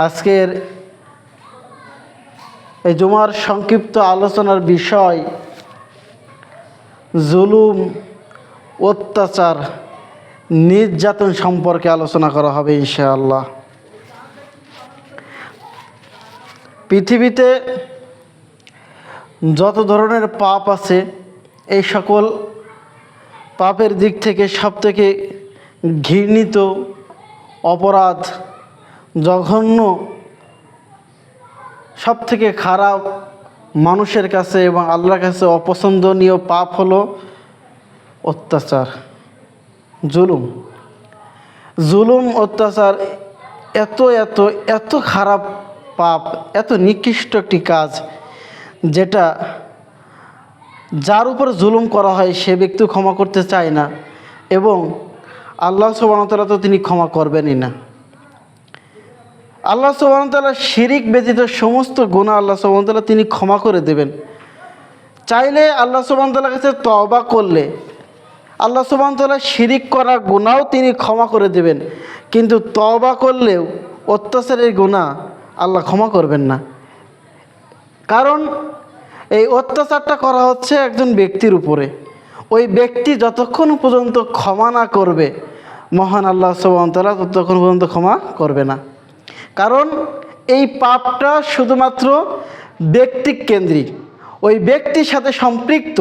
আজকের এই জুমার সংক্ষিপ্ত আলোচনার বিষয় জুলুম, অত্যাচার, নির্যাতন সম্পর্কে আলোচনা করা হবে ইনশাআল্লাহ। পৃথিবীতে যত ধরনের পাপ আছে, এই সকল পাপের দিক থেকে সবথেকে ঘৃণিত অপরাধ, জঘন্য, সবথেকে খারাপ মানুষের কাছে এবং আল্লাহর কাছে অপছন্দনীয় পাপ হলো অত্যাচার, জুলুম। জুলুম, অত্যাচার এত এত এত খারাপ পাপ, এত নিকৃষ্ট একটি কাজ, যেটা যার উপর জুলুম করা হয় সে ব্যক্তি ক্ষমা করতে চায় না, এবং আল্লাহ সুবহানাহু ওয়া তাআলা তো তিনি ক্ষমা করবেনই না। আল্লাহ সুবহানাহু ওয়া তাআলা শিরিক ব্যতীত সমস্ত গুনাহ আল্লাহ সুবহানাহু ওয়া তাআলা তিনি ক্ষমা করে দেবেন। চাইলে আল্লাহ সুবহানাহু ওয়া তাআলার কাছে তওবা করলে আল্লাহ সুবহানাহু ওয়া তাআলা শিরিক করা গুনাহও তিনি ক্ষমা করে দেবেন, কিন্তু তওবা করলেও অত্যাচারের গুনাহ আল্লাহ ক্ষমা করবেন না। কারণ এই অত্যাচারটা করা হচ্ছে একজন ব্যক্তির উপরে। ওই ব্যক্তি যতক্ষণ পর্যন্ত ক্ষমা না করবে, মহান আল্লাহ সুবহানাহু ওয়া তাআলা ততক্ষণ পর্যন্ত ক্ষমা করবে না। কারণ এই পাপটা শুধুমাত্র ব্যক্তিক কেন্দ্রিক, ওই ব্যক্তির সাথে সম্পৃক্ত।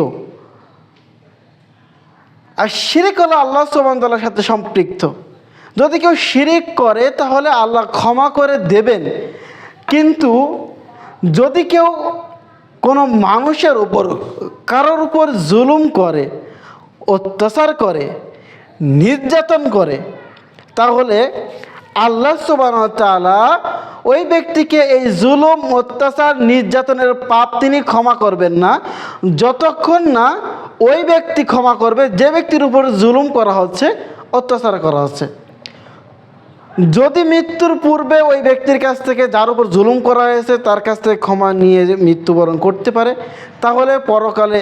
আর শিরিক হলো আল্লাহ সুবহানাহু ওয়া তাআলার সাথে সম্পৃক্ত। যদি কেউ শিরিক করে তাহলে আল্লাহ ক্ষমা করে দেবেন, কিন্তু যদি কেউ কোনো মানুষের উপর, কারোর উপর জুলুম করে, অত্যাচার করে, নির্যাতন করে, তাহলে আল্লাহ সুবহানাহু ওয়া তাআলা ওই ব্যক্তিকে এই জুলুম, অত্যাচার, নির্যাতনের পাপ তিনি ক্ষমা করবেন না, যতক্ষণ না ওই ব্যক্তি ক্ষমা করবে যে ব্যক্তির উপর জুলুম করা হচ্ছে, অত্যাচার করা হচ্ছে। যদি মৃত্যুর পূর্বে ওই ব্যক্তির কাছ থেকে, যার উপর জুলুম করা হয়েছে, তার কাছ থেকে ক্ষমা নিয়ে মৃত্যুবরণ করতে পারে, তাহলে পরকালে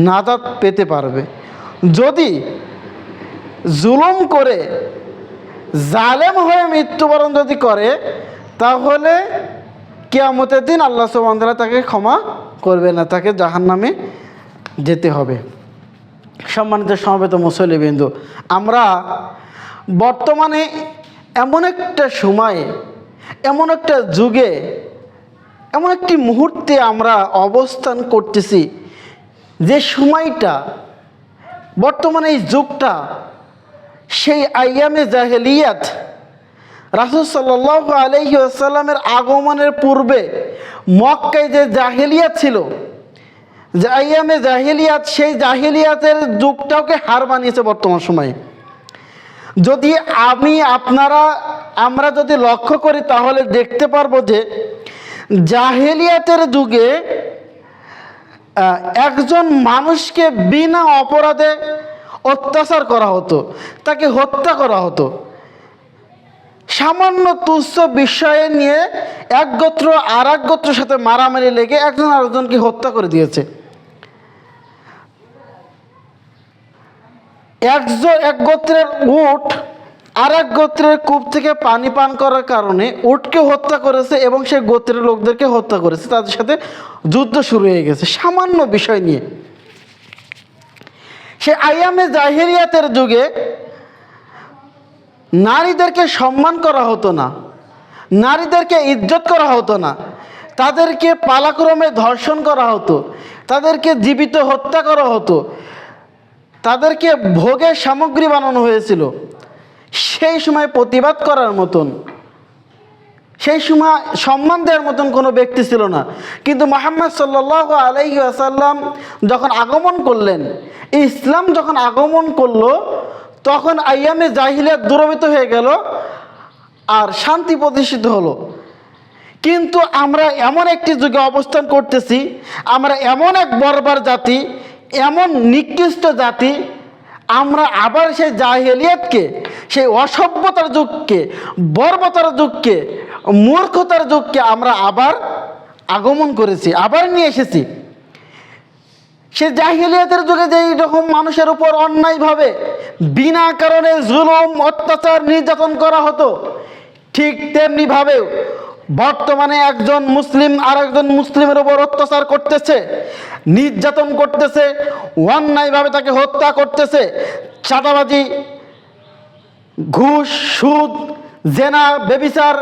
নাজাত পেতে পারবে। যদি জুলুম করে জালেম হয়ে মৃত্যুবরণ যদি করে, তাহলে কিয়ামতের দিন আল্লাহ সুবহানাহু ওয়া তাআলা তাকে ক্ষমা করবে না, তাকে জাহান্নামে যেতে হবে। সম্মানিত সমবেত মুসল্লিবৃন্দ, আমরা বর্তমানে এমন একটা সময়ে, এমন একটা যুগে, এমন একটি মুহূর্তে আমরা অবস্থান করতেছি, যে সময়টা, বর্তমানে এই যুগটা সেই আইয়ামে জাহেলিয়াত, রাসূল সাল্লাল্লাহু আলাইহি ওয়াসাল্লামের আগমনের পূর্বে মক্কায় যে জাহেলিয়াত ছিল, যে আইয়ামে জাহেলিয়াত, সেই জাহেলিয়াতের যুগটাকে হার মানিয়েছে বর্তমান সময়ে। যদি আমরা যদি লক্ষ্য করি, তাহলে দেখতে পারবো যে জাহেলিয়াতের যুগে একজন মানুষকে বিনা অপরাধে অত্যাচার করা হতো, তাকে হত্যা করা হতো। সামান্য তুচ্ছ বিষয়ে নিয়ে এক গোত্র আর এক গোত্রের সাথে মারামারি লেগে একজন আরেকজনকে হত্যা করে দিয়েছে। এক গোত্রের উট আর এক গোত্রের কূপ থেকে পানি পান করার কারণে উটকে হত্যা করেছে এবং সেই গোত্রের লোকদেরকে হত্যা করেছে, তাদের সাথে যুদ্ধ শুরু হয়ে গেছে সামান্য বিষয় নিয়ে। সে আইয়ামে জাহেলিয়াতের যুগে নারীদেরকে সম্মান করা হতো না, নারীদেরকে ইজ্জত করা হতো না, তাদেরকে পালাক্রমে ধর্ষণ করা হতো, তাদেরকে জীবিত হত্যা করা হতো, তাদেরকে ভোগের সামগ্রী বানানো হয়েছিল। সেই সময় প্রতিবাদ করার মতন, সেই সময় সম্মান দেওয়ার মতন কোনো ব্যক্তি ছিল না। কিন্তু মুহাম্মদ সাল্লাল্লাহু আলাইহি ওয়াসাল্লাম যখন আগমন করলেন, ইসলাম যখন আগমন করলো, তখন আইয়ামে জাহিলিয়াত দূরীভূত হয়ে গেল আর শান্তি প্রতিষ্ঠিত হলো। কিন্তু আমরা এমন একটি যুগে অবস্থান করতেছি, আমরা এমন এক বর্বর জাতি, এমন নিকৃষ্ট জাতি, আমরা আবার সেই জাহেলিয়াতকে, সেই অসভ্যতার যুগকে, বর্বরতার যুগকে, মূর্খতার যুগকে আমরা আবার আগমন করেছি, আবার নিয়ে এসেছি। সে জাহিলিয়াতের যুগে যেই রকম মানুষের উপর অন্যায়ভাবে বিনা কারণে জুলুম, অত্যাচার, নির্যাতন করা হতো, ঠিক তেমনিভাবে বর্তমানে একজন মুসলিম আর একজন মুসলিমের উপর অত্যাচার করতেছে, নির্যাতন করতেছে, অন্যায়ভাবে তাকে হত্যা করতেছে, চাঁদাবাজি, ঘুষ, সুদ, জেনা, ব্যভিচার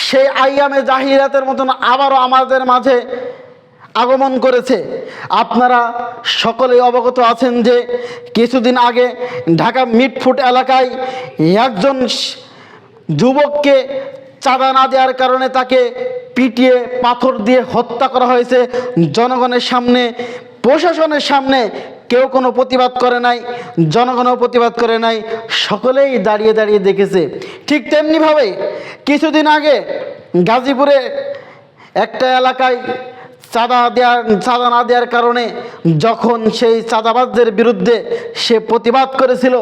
সেই আইয়ামে জাহিলিয়াতের মতন আবারও আমাদের মাঝে আগমন করেছে। আপনারা সকলেই অবগত আছেন যে কিছুদিন আগে ঢাকা মিটফুট এলাকায় একজন যুবককে চাঁদা না দেওয়ার কারণে তাকে পিটিয়ে পাথর দিয়ে হত্যা করা হয়েছে। জনগণের সামনে, প্রশাসনের সামনে কেউ কোনো প্রতিবাদ করে নাই, জনগণও প্রতিবাদ করে নাই, সকলেই দাঁড়িয়ে দাঁড়িয়ে দেখেছে। ঠিক তেমনিভাবে কিছুদিন আগে গাজীপুরে একটা এলাকায় চাঁদা না দেওয়ার কারণে যখন সেই চাঁদাবাজদের বিরুদ্ধে সে প্রতিবাদ করেছিল,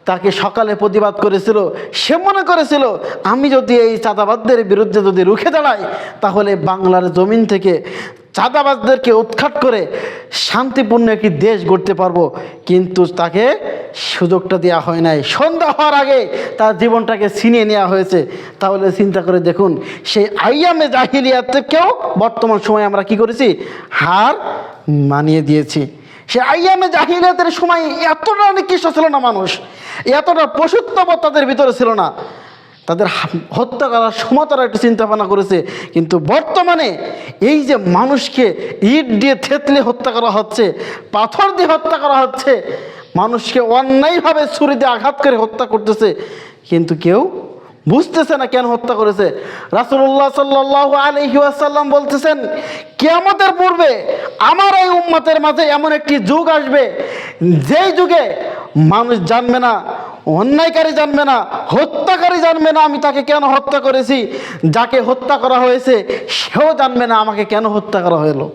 তাকে সকালে প্রতিবাদ করেছিল, সে মনে করেছিল আমি যদি এই চাঁদাবাজদের বিরুদ্ধে যদি রুখে দাঁড়াই তাহলে বাংলার জমিন থেকে চাঁদাবাজদেরকে উৎখাত করে শান্তিপূর্ণ একটি দেশ গড়তে পারবো। কিন্তু তাকে সুযোগটা দেওয়া হয় নাই। সন্ধ্যা হওয়ার আগে তার জীবনটাকে ছিনিয়ে নেওয়া হয়েছে। তাহলে চিন্তা করে দেখুন, সেই আইয়ামে জাহিলিয়াতকেও বর্তমান সময়ে আমরা কি করেছি? হার মানিয়ে দিয়েছি। সে আইয়ামে জাহিলিয়াতের সময় এতটা নিকৃষ্ট ছিল না মানুষ, এতটা পশুত্ববোধ তাদের ভিতরে ছিল না, তাদের হত্যা করার সময় তারা একটু চিন্তা ভাবনা করেছে। কিন্তু বর্তমানে এই যে মানুষকে ইট দিয়ে থেতলে হত্যা করা হচ্ছে, পাথর দিয়ে হত্যা করা হচ্ছে, মানুষকে অন্যায়ভাবে ছুরি দিয়ে আঘাত করে হত্যা করতেছে, কিন্তু কেউ বুঝতেছে না কেন হত্যা করেছে। রাসূলুল্লাহ সাল্লাল্লাহু আলাইহি ওয়াসাল্লাম বলতেছেন, কিয়ামতের পূর্বে আমার এই উম্মতের মাঝে এমন একটি যুগ আসবে, যেই যুগে মানুষ জানবে না, অন্যায়কারী জানবে না, হত্যাকারী জানবে না আমি তাকে কেন হত্যা করেছি, যাকে হত্যা করা হয়েছে সেও জানবে না আমাকে কেন হত্যা করা হলো।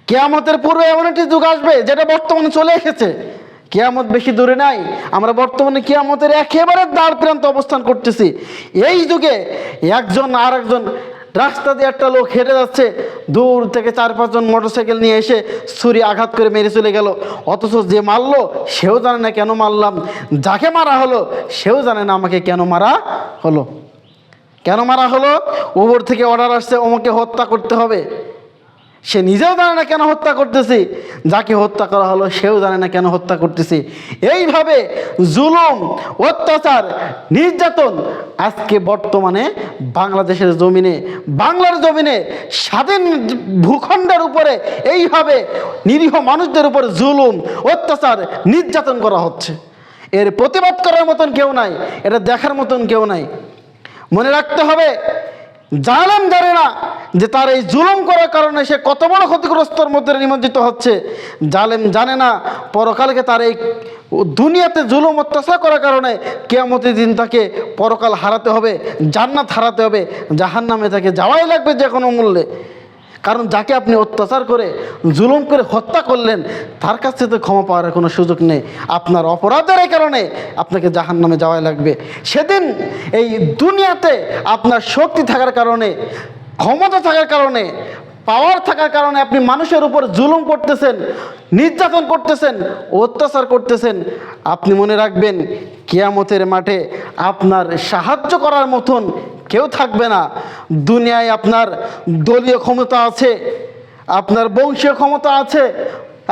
কিয়ামতের পূর্বে এমন একটি যুগ আসবে যেটা বর্তমানে চলে এসেছে। কিয়ামত বেশি দূরে নাই, আমরা বর্তমানে কিয়ামতের একেবারে দ্বার প্রান্ত অবস্থান করতেছি। এই যুগে একজন আর একজন, রাস্তা দিয়ে একটা লোক হেঁটে যাচ্ছে, দূর থেকে 4-5 জন মোটরসাইকেল নিয়ে এসে ছুরি আঘাত করে মেরে চলে গেল, অথচ যে মারলো সেও জানে না কেন মারলাম, যাকে মারা হলো সেও জানে না আমাকে কেন মারা হলো। কেন মারা হলো? উপর থেকে অর্ডার আসছে ওমাকে হত্যা করতে হবে, সে নিজেও জানে না কেন হত্যা করতেছি, যাকে হত্যা করা হলো সেও জানে না কেন হত্যা করতেছি। এইভাবে জুলুম, অত্যাচার, নির্যাতন আজকে বর্তমানে বাংলাদেশের জমিনে, বাংলার জমিনে, স্বাধীন ভূখণ্ডের উপরে এইভাবে নিরীহ মানুষদের উপর জুলুম, অত্যাচার, নির্যাতন করা হচ্ছে। এর প্রতিবাদ করার মতন কেউ নাই, এটা দেখার মতন কেউ নাই। মনে রাখতে হবে, জালেম জানে না যে তার এই জুলুম করার কারণে সে কত বড় ক্ষতিগ্রস্তর মধ্যে নিমজ্জিত হচ্ছে। জালেম জানে না পরকালকে তার এই দুনিয়াতে জুলুম অত্যাচার করার কারণে কিয়ামতের দিন তাকে পরকাল হারাতে হবে, জান্নাত হারাতে হবে, জাহান্নামে তাকে যাওয়াই লাগবে যে কোনো মূল্যে। কারণ যাকে আপনি অত্যাচার করে, জুলুম করে হত্যা করলেন, তার কাছ থেকে ক্ষমা পাওয়ার কোনো সুযোগ নেই। আপনার অপরাধের কারণে আপনাকে জাহান্নামে যাওয়াই লাগবে। সেদিন এই দুনিয়াতে আপনার শক্তি থাকার কারণে, ক্ষমতা থাকার কারণে, পাওয়ার থাকার কারণে আপনি মানুষের উপর জুলুম করতেছেন, নির্যাতন করতেছেন, অত্যাচার করতেছেন, আপনি মনে রাখবেন কিয়ামতের মাঠে আপনার সাহায্য করার মতন কেউ থাকবে না। দুনিয়ায় আপনার দলীয় ক্ষমতা আছে, আপনার বংশীয় ক্ষমতা আছে,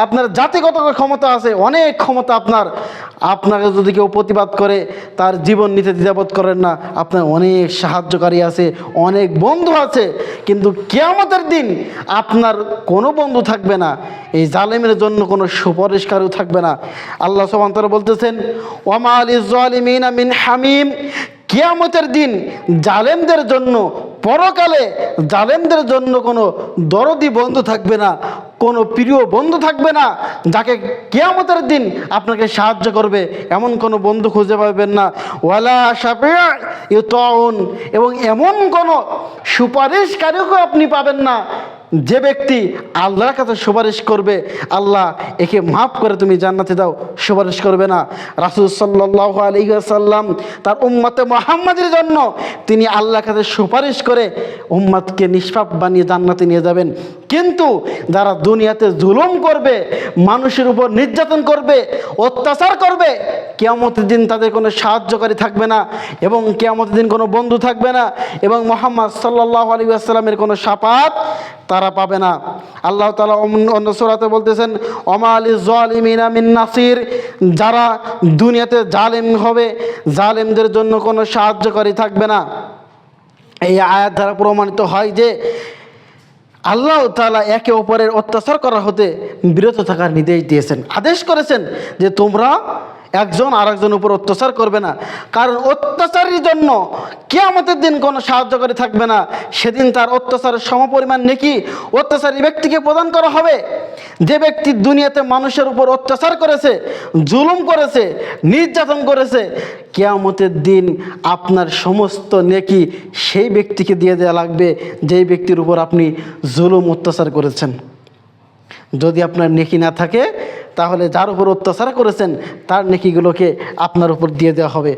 আপনার জাতিগত ক্ষমতা আছে, অনেক ক্ষমতা আপনার। আপনাকে যদি কেউ প্রতিবাদ করে, তার জীবন নিতে দ্বিধাবোধ করেন না, আপনার অনেক সাহায্যকারী আছে, অনেক বন্ধু আছে। কিন্তু কিয়ামতের দিন আপনার কোনো বন্ধু থাকবে না, এই জালেমের জন্য কোনো সুপারিশকারীও থাকবে না। আল্লাহ সুবহানাহু ওয়া তাআলা বলতেছেন, ওয়ামা লিয-যালিমিনা মিন হামিম। কিয়ামতের দিন জালেমদের জন্য, পরকালে জালেমদের জন্য কোনো দরদি বন্ধু থাকবে না, কোনো প্রিয় বন্ধু থাকবে না, যাকে কিয়ামতের দিন আপনাকে সাহায্য করবে এমন কোনো বন্ধু খুঁজে পাবেন না। ওয়ালা শাফিউ ইউতাউন, এবং এমন কোনো সুপারিশকারীও আপনি পাবেন না যে ব্যক্তি আল্লাহর কাছে সুপারিশ করবে, আল্লাহ একে মাফ করে তুমি জান্নাতে দাও, সুপারিশ করবে না। রাসূল সাল্লাল্লাহু আলাইহি ওয়াসাল্লাম তার উম্মতে মুহাম্মাদের জন্য তিনি আল্লাহর কাছে সুপারিশ করে উম্মতকে নিষ্পাপ বানিয়ে জান্নাতে নিয়ে যাবেন। কিন্তু যারা দুনিয়াতে জুলুম করবে, মানুষের উপর নির্যাতন করবে, অত্যাচার করবে, কিয়ামতের দিন তাদের কোনো সাহায্যকারী থাকবে না এবং কিয়ামতের দিন কোনো বন্ধু থাকবে না এবং মুহাম্মদ সাল্লাল্লাহু আলাইহি ওয়াসাল্লামের কোনো শাফাত তারা পাবে না। আল্লাহ তাআলা অন্য সূরাতে বলতেছেন, ওমা লিয-যালিমিনা মিন নাসির, যারা দুনিয়াতে জালেম হবে, জালেমদের জন্য কোনো সাহায্যকারী থাকবে না। এই আয়াত দ্বারা প্রমাণিত হয় যে আল্লাহ তাআলা একে অপরের অত্যাচার করা হতে বিরত থাকার নির্দেশ দিয়েছেন, আদেশ করেছেন যে তোমরা একজন আরেকজনের উপর অত্যাচার করবে না, কারণ অত্যাচারীর জন্য কিয়ামতের দিন কোনো সাহায্যকারী থাকবে না। সেদিন তার অত্যাচারের সমপরিমাণ নেকি অত্যাচারী ব্যক্তিকে প্রদান করা হবে। যে ব্যক্তি দুনিয়াতে মানুষের উপর অত্যাচার করেছে, জুলুম করেছে, নির্যাতন করেছে, কিয়ামতের দিন আপনার সমস্ত নেকি সেই ব্যক্তিকে দিয়ে দেওয়া লাগবে যেই ব্যক্তির উপর আপনি জুলুম অত্যাচার করেছেন। যদি আপনার নেকি না থাকে তাহলে যার উপর অত্যাচার করেছেন তার নেকিগুলোকে আপনার উপর দিয়ে দেওয়া হবে।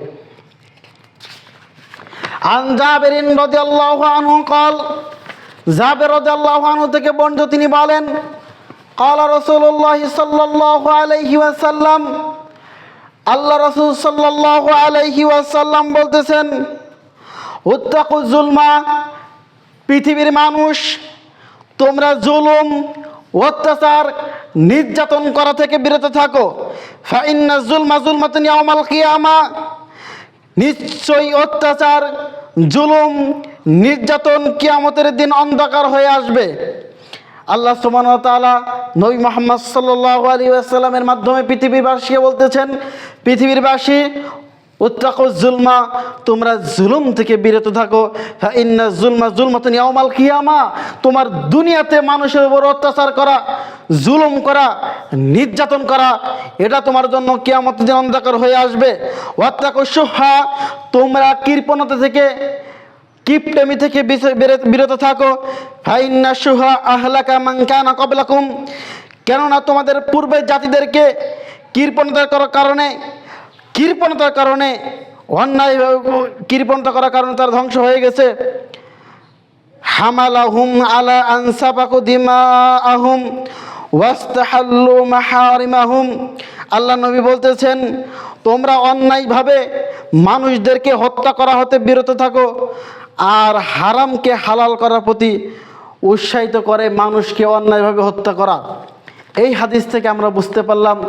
আন জাবেরিন রাদিয়াল্লাহু আনহু قال, জাবের রাদিয়াল্লাহু আনহু থেকে বর্ণিত, তিনি বলেন, قال রাসূলুল্লাহ সাল্লাল্লাহু আলাইহি ওয়াসাল্লাম, আল্লাহ রাসূল সাল্লাল্লাহু আলাইহি ওয়াসাল্লাম বলতেছেন, উত্তাকু যুলমা, পৃথিবীর মানুষ তোমরা জুলুম, অত্যাচার, নির্যাতন করা থেকে বিরত থাকো। ফাইন্না যুলমা যুলমাতুন ইয়াউমাল কিয়ামা, নিশ্চয়ই অত্যাচার, জুলুম, নির্যাতন কিয়ামতের দিন অন্ধকার হয়ে আসবে। আল্লাহ সুবহানাহু ওয়া তাআলা নবী মুহাম্মদ সাল্লাল্লাহু আলাইহি ওয়াসাল্লামের মাধ্যমে পৃথিবীবাসীকে বলতেছেন, পৃথিবীবাসী উত্তাকু যুলমা, তোমরা জুলুম থেকে বিরত থাকো। ফাইন্না যুলমা যুলমাতুন ইয়াউমাল কিয়ামা, তোমার দুনিয়াতে মানুষের উপর অত্যাচার করা, জুলুম করা, নির্যাতন করা, এটা তোমার জন্য কিয়ামতের দিন অন্ধকার হয়ে আসবে। ওয়াত্তাকু শুহা, তোমরা কৃপণতা থেকে, কিপটেমি থেকে বিরত থাকো। ফাইন্না শুহা আহলাকা মান কানা ক্বাবলাকুম, কেননা তোমাদের পূর্বের জাতিদেরকে কৃপণতার কারণে অন্যায়ভাবে কৃপণতা করার কারণে তারা ধ্বংস হয়ে গেছে। হামালাহুম আলা আনসাফাকু দিমাআহুম ওয়াস্তাহাল্লু মাহারিমাহুম, আল্লাহ নবী বলতেছেন, তোমরা অন্যায়ভাবে মানুষদেরকে হত্যা করা হতে বিরত থাকো আর হারামকে হালাল করার প্রতি উৎসাহিত করে মানুষকে অন্যায়ভাবে হত্যা করা। এই হাদিস থেকে আমরা বুঝতে পারলাম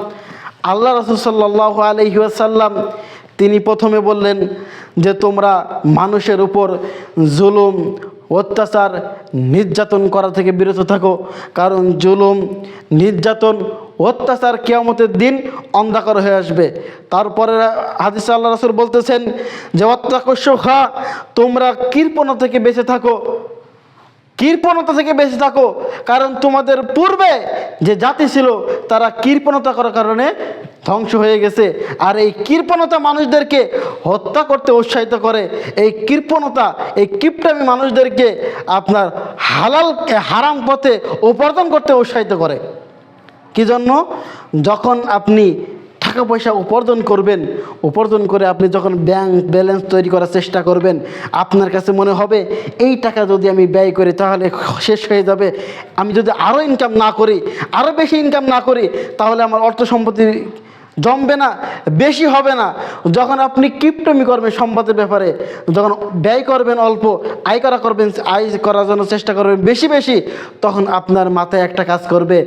আল্লাহ রাসূল সাল্লাল্লাহু আলাইহি ওয়াসাল্লাম তিনি প্রথমে বললেন যে তোমরা মানুষের উপর জুলুম, অত্যাচার, নির্যাতন করা থেকে বিরত থাকো, কারণ জুলুম, নির্যাতন, অত্যাচার কিয়ামতের দিন অন্ধকার হয়ে আসবে। তারপরে হাদিসে আল্লাহ রাসূল বলতেছেন যে ওয়াত্তাকু শুহা, তোমরা কৃপণতা থেকে বেঁচে থাকো, কৃপণতা থেকে বেঁচে থাকো, কারণ তোমাদের পূর্বে যে জাতি ছিল তারা কৃপণতা করার কারণে ধ্বংস হয়ে গেছে। আর এই কৃপণতা মানুষদেরকে হত্যা করতে উৎসাহিত করে। এই কৃপণতা, এই কিপটামি মানুষদেরকে আপনার হারাম পথে উপার্জন করতে উৎসাহিত করে। কি জন্য? যখন আপনি টাকা পয়সা উপার্জন করে আপনি যখন ব্যাংক ব্যালেন্স তৈরি করার চেষ্টা করবেন, আপনার কাছে মনে হবে এই টাকা যদি আমি ব্যয় করি তাহলে শেষ হয়ে যাবে। আমি যদি আরও ইনকাম না করি, আরও বেশি ইনকাম না করি, তাহলে আমার অর্থ সম্পত্তি জমবে না, বেশি হবে না। যখন আপনি কিপটামি করবেন সম্পদের ব্যাপারে, যখন ব্যয় করবেন অল্প, আয় করার জন্য চেষ্টা করবেন বেশি বেশি, তখন আপনার মাথায় একটা কাজ করবে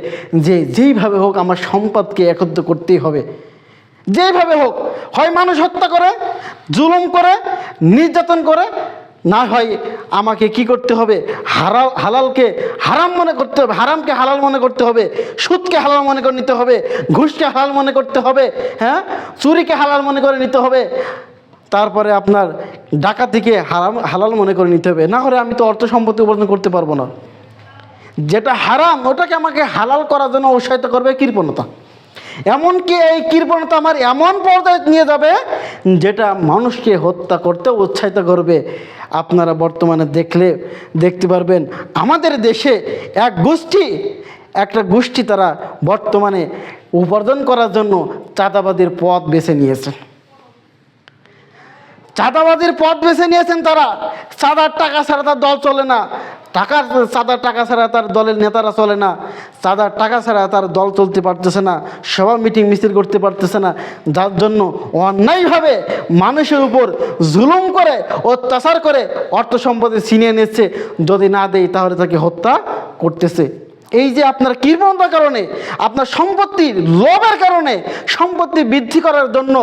যে যেইভাবে হোক আমার সম্পদকে একত্র করতেই হবে। যেইভাবে হোক, হয় মানুষ হত্যা করে, জুলুম করে, নির্যাতন করে, না হয় আমাকে কি করতে হবে, হালালকে হারাম মনে করতে হবে, হারামকে হালাল মনে করতে হবে, সুদকে হালাল মনে করে নিতে হবে, ঘুষকে হালাল মনে করতে হবে, হ্যাঁ, চুরিকে হালাল মনে করে নিতে হবে, তারপরে আপনার ডাকাতিকে হালাল মনে করে নিতে হবে। না হলে আমি তো অর্থ সম্পত্তি উপার্জন করতে পারবো না। যেটা হারাম ওটাকে আমাকে হালাল করার জন্য উৎসাহিত করবে কৃপণতা। এমনকি এই কৃপণতা আমার এমন পর্যায়ে নিয়ে যাবে যেটা মানুষকে হত্যা করতে উৎসাহিত করবে। আপনারা বর্তমানে দেখতে পারবেন আমাদের দেশে একটা গোষ্ঠী তারা বর্তমানে উপার্জন করার জন্য চাঁদাবাজির পথ বেছে নিয়েছেন। তারা চাঁদার টাকা ছাড়া তার দল চলে না। টাকার চাঁদার টাকা ছাড়া তার দলের নেতারা চলে না, চাঁদার টাকা ছাড়া তার দল চলতে পারতেছে না, সভা মিটিং মিছিল করতে পারতেছে না, যার জন্য অন্যায়ভাবে মানুষের উপর জুলুম করে অত্যাচার করে অর্থ সম্পদে ছিনিয়ে নিচ্ছে, যদি না দেয় তাহলে তাকে হত্যা করতেছে। এই যে আপনার কৃপণতার কারণে, আপনার সম্পত্তির লোভের কারণে, সম্পত্তি বৃদ্ধি করার জন্য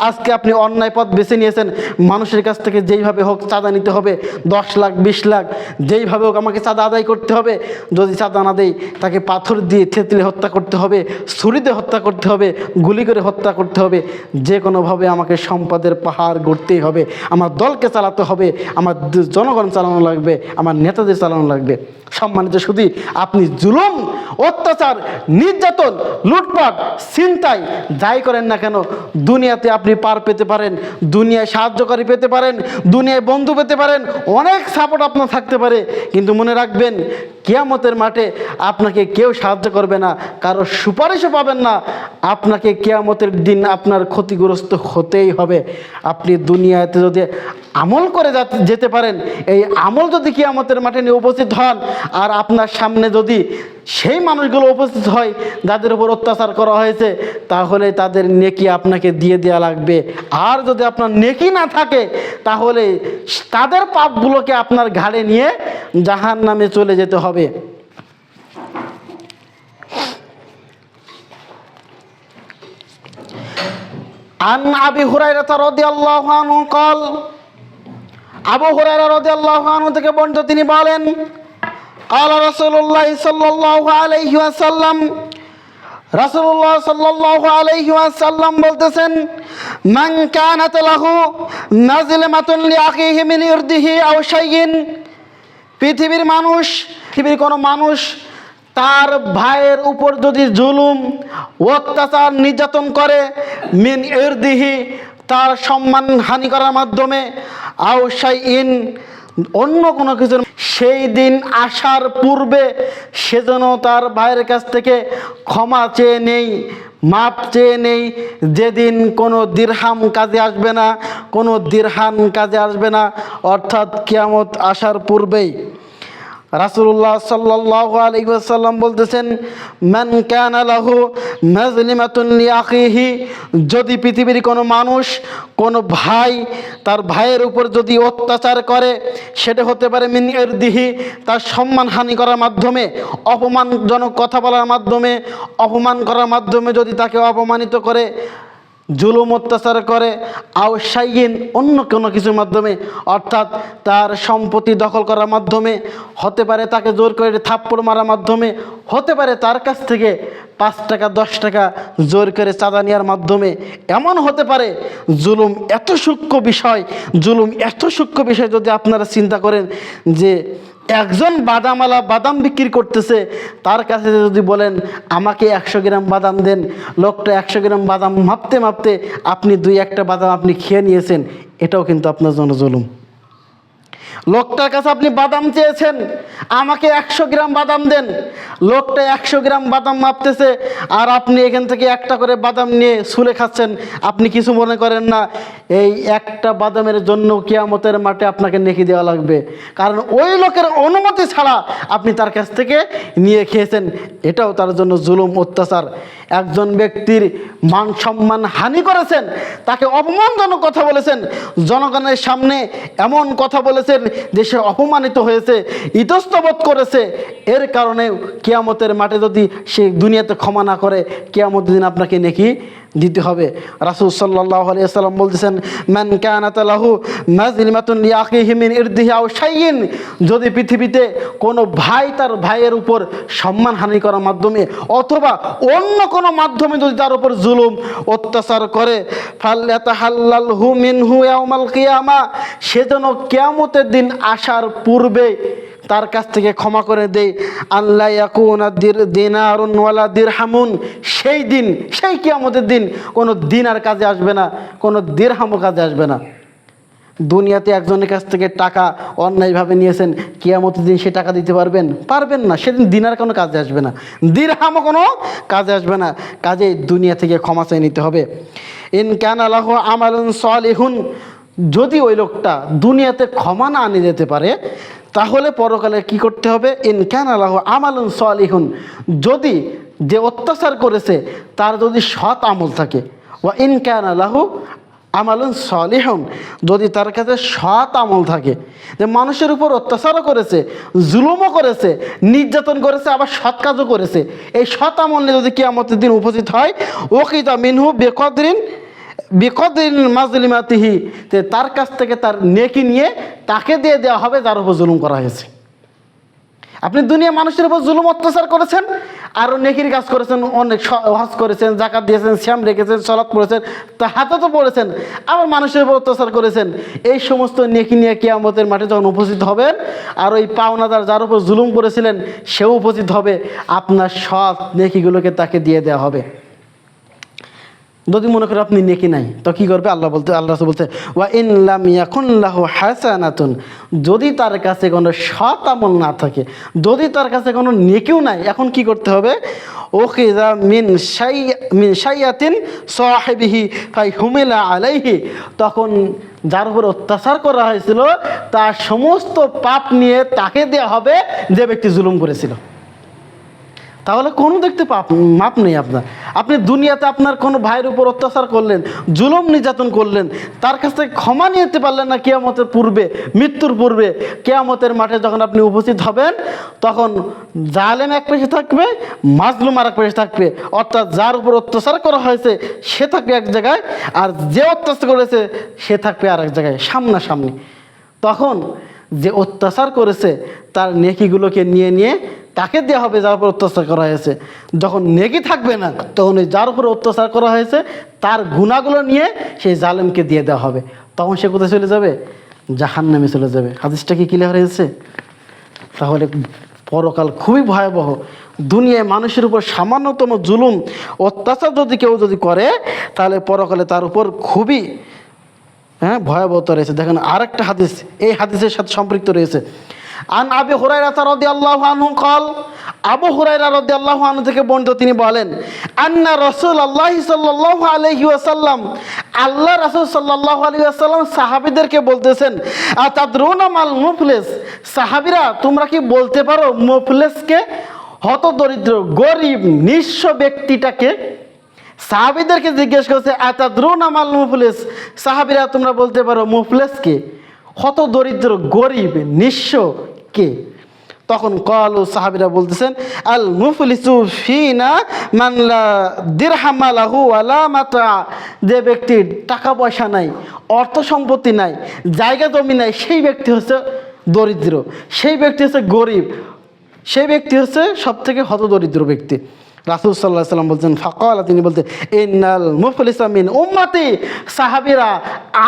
আজকে আপনি অন্যায় পথ বেছে নিয়েছেন। মানুষের কাছ থেকে যেইভাবে হোক চাঁদা নিতে হবে, 10 লাখ 20 লাখ যেইভাবে হোক আমাকে চাঁদা আদায় করতে হবে। যদি চাঁদা না দেয় তাকে পাথর দিয়ে থেতলে হত্যা করতে হবে, ছুরিতে হত্যা করতে হবে, গুলি করে হত্যা করতে হবে, যে কোনোভাবে আমাকে সম্পদের পাহাড় গড়তেই হবে। আমার দলকে চালাতে হবে, আমার জনগণ চালানো লাগবে, আমার নেতাদের চালানো লাগবে। সম্মানিত শুধু আপনি জুলুম, অত্যাচার, নির্যাতন, লুটপাট, ছিনতাই যাই করেন না কেন, দুনিয়াতে আপনি পার পেতে পারেন, দুনিয়ায় সাহায্যকারী পেতে পারেন, দুনিয়ায় বন্ধু পেতে পারেন, অনেক সাপোর্ট আপনার থাকতে পারে, কিন্তু মনে রাখবেন কিয়ামতের মাঠে আপনাকে কেউ সাহায্য করবে না, কারো সুপারিশও পাবেন না। আপনাকে কিয়ামতের দিন আপনার ক্ষতিগ্রস্ত হতেই হবে। আপনি দুনিয়াতে যদি আমল করে যেতে পারেন, এই আমল যদি কিয়ামতের মাঠে নিয়ে উপস্থিত হন, আর আপনার সামনে যদি সেই মানুষগুলো উপস্থিত হয় যাদের উপর অত্যাচার করা হয়েছে, তাহলে তাদের নেকি আপনাকে দিয়ে দেওয়া লাগবে। আর যদি আপনার নেকি না থাকে, তাহলে তাদের পাপগুলোকে আপনার ঘাড়ে নিয়ে জাহান্নামে চলে যেতে হবে। আন আবি হুরায়রা রাদিয়াল্লাহু আনহু قال, আবু হুরায়রা রাদিয়াল্লাহু আনহু থেকে বর্ণিত, তিনি বলেন, قال রাসূলুল্লাহ সাল্লাল্লাহু আলাইহি ওয়াসাল্লাম, রাসূলুল্লাহ সাল্লাল্লাহু আলাইহি ওয়াসাল্লাম বলতেছেন, মান কানাত লাহু নাযলামাতুন লিআখিহি মিন ইরদিহি আও শাইইন, পৃথিবীর কোনো মানুষ তার ভাইয়ের উপর যদি জুলুম, অত্যাচার, নির্যাতন করে, মিন ইরদিহি তার সম্মান হানি করার মাধ্যমে, আও শাইইন অন্য কোনো কিছু, সেই দিন আসার পূর্বে সেজন্য তার ভাইয়ের কাছ থেকে ক্ষমা চেয়ে নেই, মাপ চেয়ে নেই। যেদিন কোনো দিরহাম কাজে আসবে না, কোনো দিরহাম কাজে আসবে না, অর্থাৎ কিয়ামত আসার পূর্বেই। রাসূলুল্লাহ সাল্লাল্লাহু আলাইহি ওয়াসাল্লাম বলতেছেন, মান কানা লাহু মাজলিমাতুন লিআখিহি, যদি পৃথিবীর কোনো মানুষ, কোনো ভাই তার ভাইয়ের উপর যদি অত্যাচার করে, সেটা হতে পারে মিন ইরদিহি তার সম্মানহানি করার মাধ্যমে, অপমানজনক কথা বলার মাধ্যমে, অপমান করার মাধ্যমে যদি তাকে অপমানিত করে, জুলুম অত্যাচার করে, আও শাইইন অন্য কোনো কিছুর মাধ্যমে, অর্থাৎ তার সম্পত্তি দখল করার মাধ্যমে, হতে পারে তাকে জোর করে থাপ্পড় মারার মাধ্যমে, হতে পারে তার কাছ থেকে 5 টাকা 10 টাকা জোর করে চাঁদা নেওয়ার মাধ্যমে, এমন হতে পারে। জুলুম এত সূক্ষ্ম বিষয়, জুলুম এত সূক্ষ্ম বিষয়, যদি আপনারা চিন্তা করেন যে একজন বাদামওয়ালা বাদাম বিক্রি করতেছে, তার কাছে যদি বলেন আমাকে 100 গ্রাম বাদাম দেন, লোকটা 100 গ্রাম বাদাম মাপতে মাপতে আপনি 2-1টা বাদাম আপনি খেয়ে নিয়েছেন, এটাও কিন্তু আপনার জন্য জুলুম। লোকটার কাছে আপনি বাদাম চেয়েছেন, আমাকে 100 গ্রাম বাদাম দেন, লোকটা 100 গ্রাম বাদাম মাপতেছে, আর আপনি এখান থেকে একটা করে বাদাম নিয়ে ছুলে খাচ্ছেন, আপনি কিছু মনে করেন না। এই একটা বাদামের জন্য কিয়ামতের মাঠে আপনাকে নেকি দেওয়া লাগবে, কারণ ওই লোকের অনুমতি ছাড়া আপনি তার কাছ থেকে নিয়ে খেয়েছেন। এটাও তার জন্য জুলুম, অত্যাচার। একজন ব্যক্তির মান সম্মান হানি করেছেন, তাকে অপমানজনক কথা বলেছেন, জনগণের সামনে এমন কথা বলেছেন যে সে অপমানিত হয়েছে, ইতস্তবোধ করেছে। এর কারণে কিয়ামতের মাঠে যদি সে দুনিয়াতে ক্ষমা না করে, কিয়ামতের দিন আপনাকে নেকি দিতে হবে। রাসূল সাল্লাল্লাহু আলাইহি ওয়াসাল্লাম বলতেছেন, মান কানাত লাহু মাজলিমাতুন লিআখিহি মিন ইরদিহি আও শাইইন, যদি পৃথিবীতে কোনো ভাই তার ভাইয়ের উপর সম্মানহানি করার মাধ্যমে অথবা অন্য কোনো মাধ্যমে যদি তার উপর জুলুম, অত্যাচার করে, ফালয়াতাহাল্লালহু মিনহু ইয়াউমাল কিয়ামা, সেজন্য কিয়ামতের দিন আসার পূর্বে তার কাছ থেকে ক্ষমা করে দেয়। আল্লা ইয়াকুনা দিনারুন ওয়ালা দিরহামুন, সেই দিন, সেই কিয়ামতের দিন কোনো দিনার কাজে আসবে না, কোনো দিরহামও কাজে আসবে না। দুনিয়াতে একজনের কাছ থেকে টাকা অন্যায়ভাবে নিয়েছেন, কিয়ামতের দিন সে টাকা দিতে পারবেন না, সেদিন দিনার কোনো কাজে আসবে না, দিরহামও কোনো কাজে আসবে না। কাজে দুনিয়া থেকে ক্ষমা চেয়ে নিতে হবে। ইন কানা লাহু আমালুন সালিহুন, যদি ওই লোকটা দুনিয়াতে ক্ষমা না আনে যেতে পারে, তাহলে পরকালে কি করতে হবে? ইন কানা লাহু আমালুন সলিহুন, যদি যে অত্যাচার করেছে তার যদি সৎ আমল থাকে, ওয়া ইন কানা লাহু আমালুন সলিহুন, যদি তার কাছে সৎ আমল থাকে, যে মানুষের উপর অত্যাচারও করেছে, জুলুমও করেছে, নির্যাতন করেছে, আবার সৎ কাজও করেছে, এই সৎ আমল নিয়ে যদি কিয়ামতের দিন উপস্থিত হয়, ওকিদা মিনহু বিকদরিন মাজলিমাতিহি, তার কাছ থেকে তার নেকি নিয়ে তাকে দিয়ে দেওয়া হবে যার উপর জুলুম করা হয়েছে। আপনি দুনিয়া মানুষের উপর জুলুম অত্যাচার করেছেন, আরও নেকির কাজ করেছেন, অনেক হজ করেছেন, জাকাত দিয়েছেন, সিয়াম রেখেছেন, সালাত পড়েছেন, তাহাজ্জুদ তো পড়েছেন, আবার মানুষের উপর অত্যাচার করেছেন, এই সমস্ত নেকি নিয়ে কিয়ামতের মাঠে যখন উপস্থিত হবেন, আর ওই পাওনাদার যার উপর জুলুম করেছিলেন সেও উপস্থিত হবে, আপনার সৎ নেকিগুলোকে তাকে দিয়ে দেওয়া হবে। যদি মনে করেন আপনি নেকি নাই, তো কী করবে? আল্লাহ রাসূল বলতে, ওয়া ইন লাম ইয়াকুন লাহু হাসানাতুন, যদি তার কাছে কোনো সৎ আমল না থাকে, যদি তার কাছে কোনো নেকিও নাই, এখন কি করতে হবে? উখিযা মিন শাইয়াতিন সাহিবিহি ফাহুমিলা আলাইহি, তখন যার উপর অত্যাচার করা হয়েছিল তার সমস্ত পাপ নিয়ে তাকে দেওয়া হবে যে ব্যক্তি জুলুম করেছিল। তাহলে কোনো দেখতে মাপ নেই আপনার। আপনি দুনিয়াতে আপনার কোনো ভাইয়ের উপর অত্যাচার করলেন, জুলুম নির্যাতন করলেন, তার কাছ থেকে ক্ষমা নিতে পারলেন না কিয়ামতের পূর্বে, মৃত্যুর পূর্বে, কিয়ামতের মাঠে যখন আপনি উপস্থিত হবেন, তখন জালেম এক পাশে থাকবে, মাজলুম আর এক পাশে থাকবে, অর্থাৎ যার উপর অত্যাচার করা হয়েছে সে থাকবে এক জায়গায়, আর যে অত্যাচার করেছে সে থাকবে আর এক জায়গায়, সামনাসামনি। তখন যে অত্যাচার করেছে তার নেকিগুলোকে নিয়ে নিয়ে তাকে দেওয়া হবে যার উপর অত্যাচার করা হয়েছে। যখন নেকি থাকবে না, তখন ওই যার উপর অত্যাচার করা হয়েছে তার গুনাহগুলো নিয়ে সেই জালেমকে দিয়ে দেওয়া হবে। তখন সে কোথায় চলে যাবে? জাহান্নামে চলে যাবে। হাদিসটা কি ক্লিয়ার হয়েছে? তাহলে পরকাল খুবই ভয়াবহ। দুনিয়ায় মানুষের উপর সামান্যতম জুলুম অত্যাচার যদি কেউ করে, তাহলে পরকালে তার উপর খুবই ভয়াবহতা রয়েছে। দেখেন আরেকটা হাদিস এই হাদিসের সাথে সম্পৃক্ত রয়েছে। আন আবি হুরায়রা রাদিয়াল্লাহু আনহু قال, আবু হুরায়রা রাদিয়াল্লাহু আনহু থেকে বর্ণিত, তিনি বলেন, আন্না রাসূলুল্লাহ সাল্লাল্লাহু আলাইহি ওয়াসাল্লাম, আল্লাহ রাসূল সাল্লাল্লাহু আলাইহি ওয়াসাল্লাম সাহাবীদেরকে বলতেছেন, আতাদরুনা মাল মুফলিস, সাহাবীরা তোমরা কি বলতে পারো মুফলিসকে, হতদরিদ্র গরিব নিঃস্ব ব্যক্তিটাকে? সাহাবীদেরকে জিজ্ঞেস করছে, আতাদরুনা মাল মুফলিস, সাহাবীরা তোমরা বলতে পারো মুফলিসকে, হত দরিদ্র গরিব নিঃস্ব কে? তখন ক্বালু, সাহাবীরা বলতেছেন, আল মুফলিসু ফিনা মান লা দিরহাম লাহু ওয়ালা মাতা, যে ব্যক্তির টাকা পয়সা নাই, অর্থ সম্পত্তি নাই, জায়গা জমি নাই, সেই ব্যক্তি হচ্ছে দরিদ্র, সেই ব্যক্তি হচ্ছে গরিব, সেই ব্যক্তি হচ্ছে সব থেকে হত দরিদ্র ব্যক্তি। রাসূল সাল্লাল্লাহু আলাইহি ওয়াসাল্লাম বলছেন, ফাকালা, তিনি বলতে, ইন্নাল মুফলিসা মিন উম্মতি, সাহাবীরা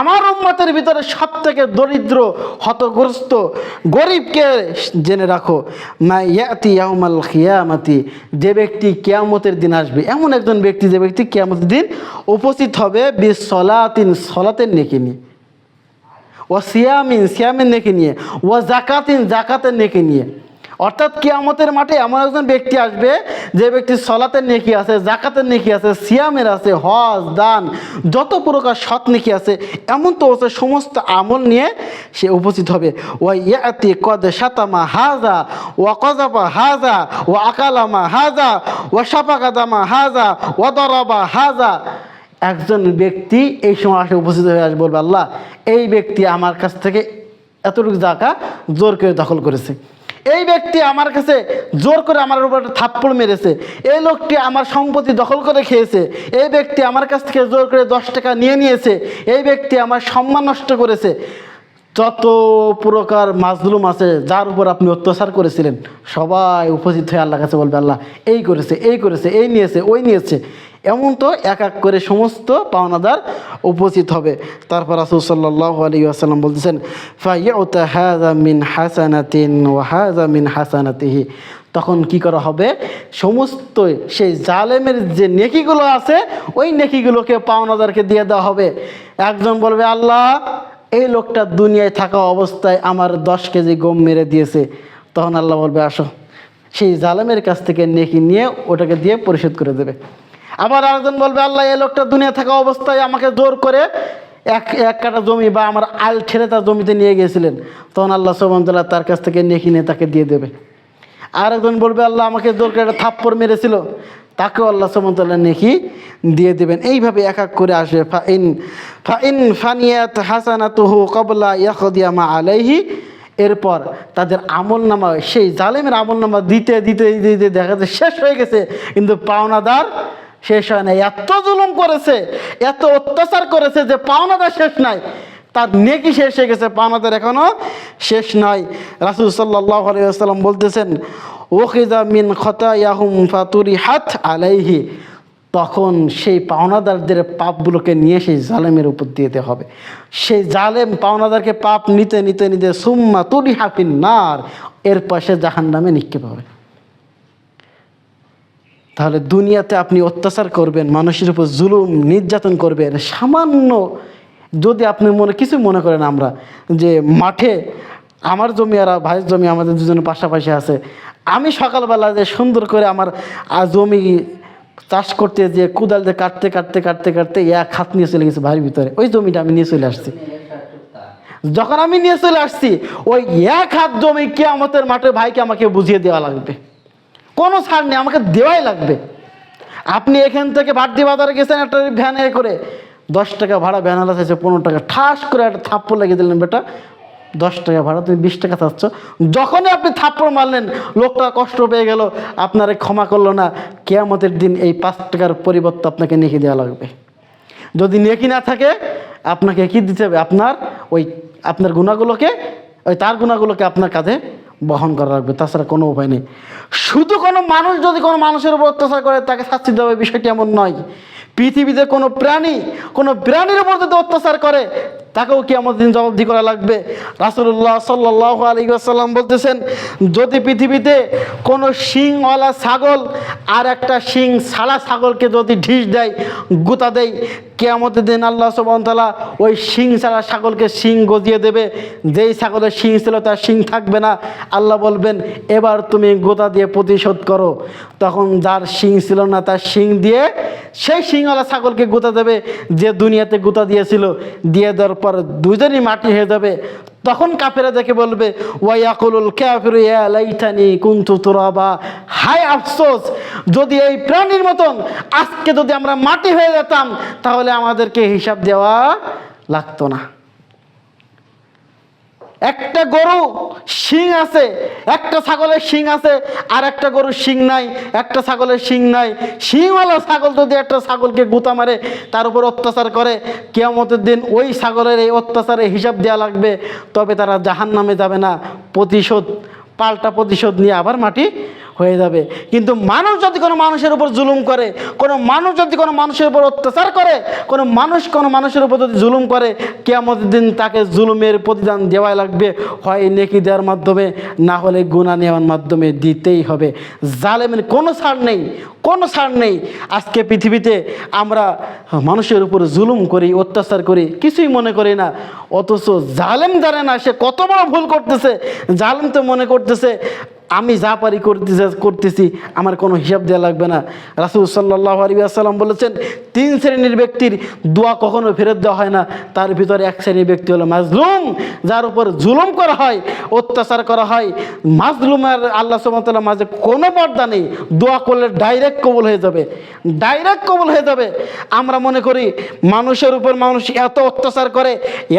আমার উম্মতের ভিতরে সব থেকে দরিদ্র হতগ্রস্ত গরিবকে জেনে রাখো, মা ইয়াতি ইয়াউমাল কিয়ামাতি, যে ব্যক্তি কিয়ামতের দিন আসবে, এমন একজন ব্যক্তি যে ব্যক্তি কিয়ামতের দিন উপস্থিত হবে, বিসলাতিন, সলাতের নেকি নিয়ে, ও সিয়ামিন, সিয়ামের নেকি নিয়ে, ও জাকাতিন, জাকাতের নেকি নিয়ে। অর্থাৎ কিয়ামতের মাঠে এমন একজন ব্যক্তি আসবে যে ব্যক্তির সলাতের নেকি আছে, জাকাতের নেকি আছে, সিয়ামের আছে, হজ দান যত প্রকার সৎ নেকি আছে, এমন তো আছে, সমস্ত আমল নিয়ে সে উপস্থিত হবে। ওয়া ইয়াতি কদ শাতামা হাজা ওয়া কযাবা হাজা ওয়া আকালামা হাজা ওয়া শাফাকাদামা হাজা ওয়া দারাবা হাজা। একজন ব্যক্তি এই সময় আসে, উপস্থিত হয়ে আসবে, বলবে, আল্লাহ, এই ব্যক্তি আমার কাছ থেকে এতটুকু জায়গা জোর করে দখল করেছে, এই ব্যক্তি আমার কাছে জোর করে আমার উপর থাপ্পড় মেরেছে, এই লোকটি আমার সম্পত্তি দখল করে খেয়েছে, এই ব্যক্তি আমার কাছ থেকে জোর করে 10 টাকা নিয়েছে, এই ব্যক্তি আমার সম্মান নষ্ট করেছে। যত প্রকার মাজলুম আছে যার উপর আপনি অত্যাচার করেছিলেন, সবাই উপস্থিত হয়ে আল্লাহর কাছে বলবে, আল্লাহ, এই করেছে, এই করেছে, এই নিয়েছে, ওই নিয়েছে, এমন তো এক এক করে সমস্ত পাওনাদার উপস্থিত হবে। তারপর রাসূল সাল্লাল্লাহু আলাইহি ওয়াসাল্লাম বলতেছেন, ফাইউতা হাযা মিন হাসানাতিন ওয়া হাযা মিন হাসানাতিহি, তখন কি করা হবে? সমস্ত সেই জালেমের যে নেকিগুলো আছে ওই নেকিগুলোকে পাওনাদারকে দিয়ে দেওয়া হবে। একজন বলবে, আল্লাহ, এই লোকটা দুনিয়ায় থাকা অবস্থায় আমার 10 কেজি গম মেরে দিয়েছে। তখন আল্লাহ বলবে, আসো, সেই জালেমের কাছ থেকে নেকি নিয়ে ওটাকে দিয়ে পরিশোধ করে দেবে। আবার আরেকজন বলবে, আল্লাহ, এই লোকটা দুনিয়া থাকা অবস্থায় আমাকে জোর করে এক কাটা জমি বা আমার আল ছেড়ে তার জমিতে নিয়ে গিয়েছিলেন, তখন আল্লাহ সুবহানাহু ওয়া তাআলা তার কাছ থেকে নেকি নিয়ে তাকে দিয়ে দেবে। আর একজন বলবে আল্লাহ আমাকে জোর করে একটা থাপ্পড় মেরেছিল, তাকেও আল্লাহ সুবহানাহু ওয়া তাআলা নেকি দিয়ে দেবেন। এইভাবে এক এক করে আসবে। ফাইন ফানিয়াত হাসানাতুহু ক্বাবলা ইয়াকদিয়া মা আলাইহি, এরপর তাদের আমল নামা, সেই জালেমের আমল নামা দিতে দিতে দিতে দেখা যায় শেষ হয়ে গেছে, কিন্তু পাওনাদার শেষ হয় না। এত জুলুম করেছে, এত অত্যাচার করেছে যে পাওনাদার শেষ নাই, তার নেকি শেষ হয়ে গেছে, পাওনাদার এখনও শেষ নয়। রাসূল সাল্লাল্লাহু আলাইহি ওয়াসাল্লাম বলতেছেন ওখিযা মিন খতায়াহুম ফাতুরিহাত আলাইহি, তখন সেই পাওনাদারদের পাপগুলোকে নিয়ে সেই জালেমের উপর দিতে হবে। সেই জালেম পাওনাদারকে পাপ নিতে নিতে নিতে সুম্মা তুরিহা ফিন নার, এর পাশে জাহান্নামে নিক্ষেপ হবে। তাহলে দুনিয়াতে আপনি অত্যাচার করবেন, মানুষের উপর জুলুম নির্যাতন করবেন, সামান্য যদি আপনি কিছু মনে করেন, আমরা যে মাঠে আমার জমি আর ভাইয়ের জমি আমাদের দুজনের পাশাপাশি আছে, আমি সকালবেলা যে সুন্দর করে আমার জমি চাষ করতে যে কোদাল দিয়ে কাটতে কাটতে কাটতে কাটতে এক হাত নিয়ে চলে গেছে বাড়ির ভিতরে, ওই জমিটা আমি নিয়ে চলে আসছি। যখন আমি নিয়ে চলে আসছি, ওই এক হাত জমি কিয়ামতের মাঠে ভাইকে আমাকে বুঝিয়ে দেওয়া লাগবে, কোনো ছাড় নেই, আমাকে দেওয়াই লাগবে। আপনি এখান থেকে ভাট্টি বাজারে গেছেন একটা ভ্যানে করে, 10 টাকা ভাড়া, ভ্যানালা চাইছে 15 টাকা, ঠাস করে একটা থাপ্পড় লাগিয়ে দিলেন, বেটা 10 টাকা ভাড়া, তুমি 20 টাকা চাচ্ছ। যখনই আপনি থাপ্পড় মারলেন, লোকটা কষ্ট পেয়ে গেল, আপনারে ক্ষমা করলো না, কিয়ামতের দিন এই 5 টাকার পরিবর্তে আপনাকে নেকি দেওয়া লাগবে। যদি নেকি না থাকে, আপনাকে কি দিতে হবে? আপনার গুনাহগুলোকে, তার গুনাহগুলোকে আপনার কাঁধে বহন করা লাগবে, তাছাড়া কোনো উপায় নেই। শুধু কোনো মানুষ যদি কোনো মানুষের উপর অত্যাচার করে তাকে শাস্তি দেওয়া হবে, বিষয়টি এমন নয়। পৃথিবীতে কোনো প্রাণীর উপর যদি অত্যাচার করে, তাকেও কিয়ামতের দিন জবাবদিহি করা লাগবে। রাসূলুল্লাহ সাল্লাল্লাহু আলাইহি ওয়াসাল্লাম বলতেছেন, যদি পৃথিবীতে কোনো শিংওয়ালা ছাগল আর একটা শিং ছাড়া ছাগলকে যদি ঢিস দেয়, গুতা দেয়, কিয়ামতের দিন আল্লাহ সুবহানাহু ওয়া তাআলা ওই শিং ছাড়া ছাগলকে শিং গজিয়ে দেবে। যেই ছাগলের শিং ছিল তার শিং থাকবে না। আল্লাহ বলবেন এবার তুমি গোতা দিয়ে প্রতিশোধ করো। তখন যার শিং ছিল না তার শিং দিয়ে সেই শিংওয়ালা ছাগলকে গোতা দেবে, যে দুনিয়াতে গোতা দিয়েছিল। দিয়ে দেওয়ার পর দুজনই মাটি হয়ে যাবে। তখন কাফেরা দেখে বলবে ওয়ায়াকুলুল কাফিরু ইয়া লাইতানি কুনতু তুরাবা, হায় আফসোস, যদি এই প্রাণীর মতন আজকে যদি আমরা মাটি হয়ে যেতাম, তাহলে আমাদেরকে হিসাব দেওয়া লাগতো না। একটা গরু শিং আছে, একটা ছাগলের শিং আছে, আর একটা গরুর শিং নাই, একটা ছাগলের শিং নাই। শিংওয়ালা ছাগল যদি একটা ছাগলকে গুতা মারে, তার উপর অত্যাচার করে, কিয়ামতের দিন ওই ছাগলের এই অত্যাচারের হিসাব দেওয়া লাগবে। তবে তারা জাহান্নামে যাবে না, পাল্টা প্রতিশোধ নিয়ে আবার মাটি হয়ে যাবে। কিন্তু মানুষ যদি কোনো মানুষের উপর জুলুম করে, কোনো মানুষ যদি কোনো মানুষের উপর অত্যাচার করে, কোনো মানুষের উপর যদি জুলুম করে, কিয়ামতের দিন তাকে জুলুমের প্রতিদান দেওয়াই লাগবে, হয় নেকি দেওয়ার মাধ্যমে, না হলে গুনাহ নেওয়ার মাধ্যমে দিতেই হবে। জালেমের কোনো ছাড় নেই, কোনো ছাড় নেই। আজকে পৃথিবীতে আমরা মানুষের উপর জুলুম করি, অত্যাচার করি, কিছুই মনে করি না। অথচ জালেম জানে না সে কত বড় ভুল করতেছে। জালেম তো মনে করতেছে আমি যা পারি করতেছি, আমার কোনো হিসাব দেওয়া লাগবে না। রাসূল সাল্লাল্লাহু আলাইহি ওয়াসাল্লাম বলেছেন 3 শ্রেণীর ব্যক্তির দোয়া কখনো ফেরত দেওয়া হয় না। তার ভিতরে এক শ্রেণীর ব্যক্তি হলো মাজলুম, যার উপর জুলুম করা হয়, অত্যাচার করা হয়। মাজলুমের আল্লাহ সুবহানাহু ওয়া তাআলার মাঝে কোনো পর্দা নেই, দোয়া করলে ডাইরেক্ট কবুল হয়ে যাবে, ডাইরেক্ট কবুল হয়ে যাবে। আমরা মনে করি মানুষের উপর মানুষ এত অত্যাচার করে,